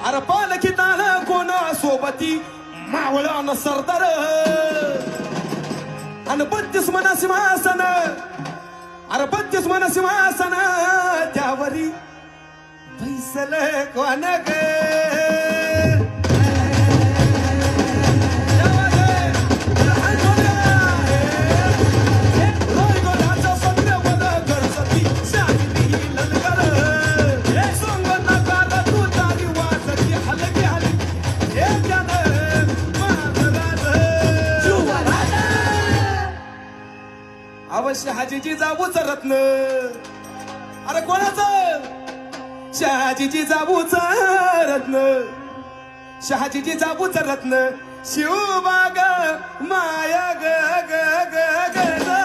अरे पालखीतान कोणा सोबती मावळान सरदार आणि 32 मन सिंहासन अरे 32 मन सिंहासन त्यावरी बैसल कोण ग अवश्य शहाजीची जाऊच रत्न अरे कोणाचं शहाजीची जाऊच रत्न शहाजीची जाऊच रत्न शिवबाग माया ग ग ग ग